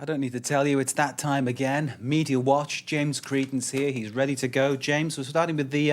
I don't need to tell you, it's that time again. Media Watch, James Creedon's here. He's ready to go. James, we're starting with the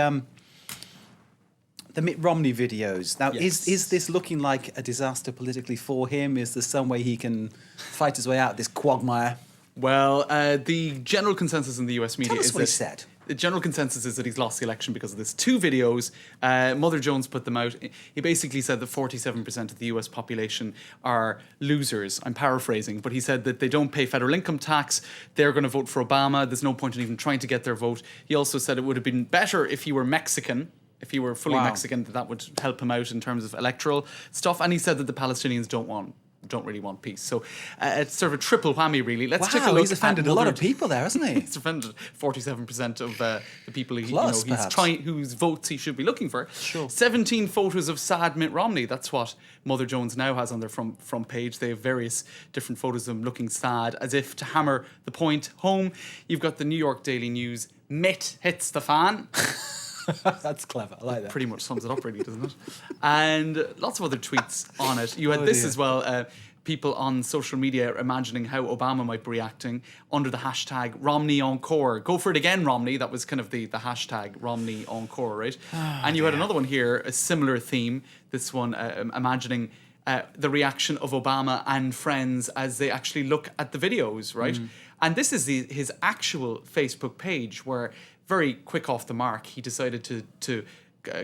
Mitt Romney videos. Now, Yes. is this looking like a disaster politically for him? Is there some way he can fight his way out of this quagmire? Well, the general consensus in the US media Tell us is what he that said. the general consensus is that he's lost the election because of this. 2 videos. Mother Jones put them out. He basically said that 47% of the US population are losers. I'm paraphrasing, but he said that they don't pay federal income tax. They're going to vote for Obama. There's no point in even trying to get their vote. He also said it would have been better if he were Mexican. If he were fully Wow. Mexican, that would help him out in terms of electoral stuff. And he said that the Palestinians don't really want peace. So it's sort of a triple whammy, really. Let's take a Wow, look. he's offended at a lot of Mother- people there, hasn't he? He's offended 47% of the people Plus, he's perhaps. trying, whose votes he should be looking for. Sure. 17 photos of sad Mitt Romney. That's what Mother Jones now has on their front page. They have various different photos of him looking sad, as if to hammer the point home. You've got the New York Daily News. Mitt hits the fan. That's clever. I like that. Pretty much sums it up, really, doesn't it? And lots of other tweets on it. You had Oh, this dear. as well. People on social media imagining how Obama might be reacting under the hashtag Romney Encore. Go for it again, Romney. That was kind of the hashtag Romney Encore, right? And you had another one here, a similar theme. This one, imagining the reaction of Obama and friends as they actually look at the videos, right? And this is his actual Facebook page, where very quick off the mark, he decided to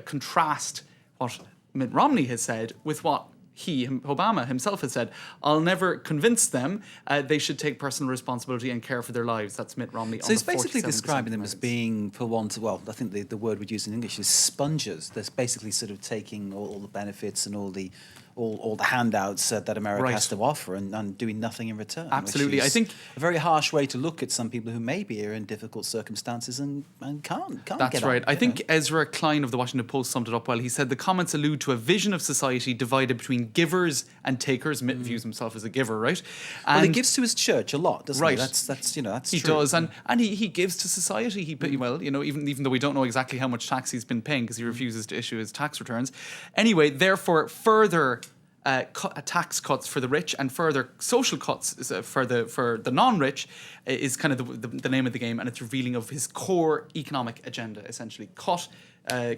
contrast what Mitt Romney has said with what Obama himself has said. I'll never convince them they should take personal responsibility and care for their lives. That's Mitt Romney. So on he's the basically 47% describing them of as Americans. being, for want, well, I think the word we'd use in English is sponges. They're basically sort of taking all the benefits and all the handouts that America Right. has to offer and doing nothing in return. which Absolutely. I is think a very harsh way to look at some people who maybe are in difficult circumstances and can't That's get right. on, I you think know. Ezra Klein of the Washington Post summed it up well. He said the comments allude to a vision of society divided between givers and takers. Mitt views himself as a giver, right? Well, he And gives to his church a lot, doesn't Right. he? That's that's he true. does, and he gives to society. Well, even though we don't know exactly how much tax he's been paying because he refuses to issue his tax returns. Anyway, therefore, further tax cuts for the rich and further social cuts for the non-rich is kind of the name of the game, and it's revealing of his core economic agenda. Essentially, cut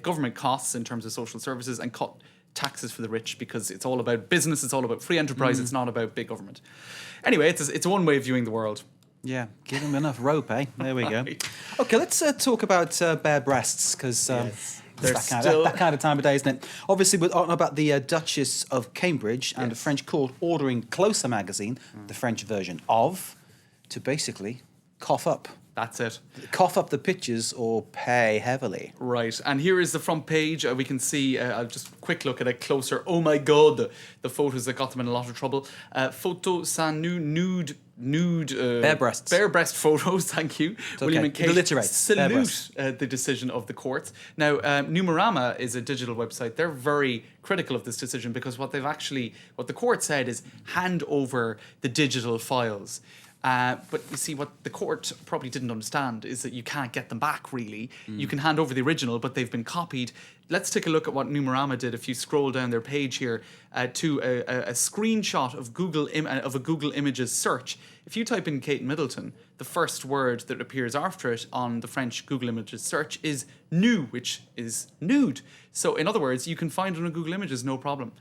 government costs in terms of social services and cut taxes for the rich, because it's all about business, it's all about free enterprise, it's not about big government. Anyway, it's one way of viewing the world. Yeah, give him enough rope, eh? There we go. Right. Okay, let's talk about bare breasts, because Yes. it's They're that kind of time of day, isn't it? Obviously, we're talking about the Duchess of Cambridge and a Yes. French court ordering Closer magazine, the French version of, to basically cough up the pictures or pay heavily. Right, and here is the front page. We can see, I'll just quick look at it closer. Oh my God, the photos that got them in a lot of trouble. Photo sans nude, Bare breasts. Bare breast photos, thank you. William okay. and Kate Alliterate. Bare salute breasts. the decision of the court. Now, Numerama is a digital website. They're very critical of this decision because what the court said is hand over the digital files. But you see, what the court probably didn't understand is that you can't get them back, really. You can hand over the original, but they've been copied. Let's take a look at what Numerama did. If you scroll down their page here to a screenshot of a Google Images search. If you type in Kate Middleton, the first word that appears after it on the French Google Images search is nu, which is nude. So in other words, you can find it on Google Images, no problem.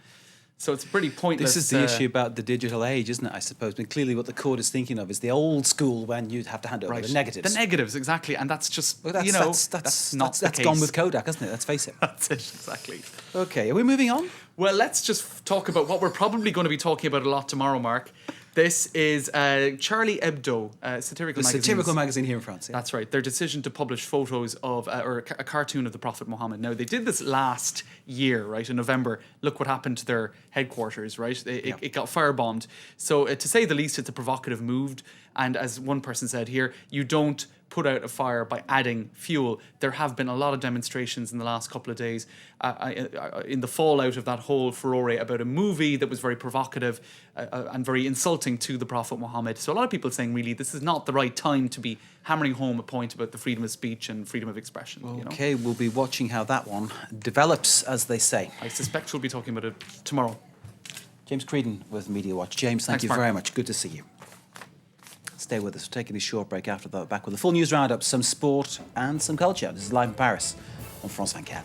So it's pretty pointless. This is the issue about the digital age, isn't it, I suppose? But clearly what the court is thinking of is the old school when you'd have to hand over Right. the negatives. The negatives, exactly. And that's just, Well, that's not the case. gone with Kodak, hasn't it? Let's face it. That's it, exactly. Okay, are we moving on? Well, let's just talk about what we're probably going to be talking about a lot tomorrow, Mark. This is Charlie Hebdo, satirical The magazine. satirical magazine here in France. Yeah. That's right. Their decision to publish photos of, or a cartoon of the Prophet Muhammad. Now, they did this last year, right, in November. Look what happened to their headquarters, right? It got firebombed. So, to say the least, it's a provocative move. And as one person said here, you don't put out a fire by adding fuel. There have been a lot of demonstrations in the last couple of days in the fallout of that whole furore about a movie that was very provocative and very insulting to the Prophet Muhammad. So a lot of people are saying, really, this is not the right time to be hammering home a point about the freedom of speech and freedom of expression. Okay, we'll be watching how that one develops, as they say. I suspect we'll be talking about it tomorrow. James Creedon with Media Watch. James, thank Thanks, you Mark. very much. Good to see you. Stay with us. We're taking a short break after that. Back with a full news roundup, some sport and some culture. This is Live in Paris on France 24.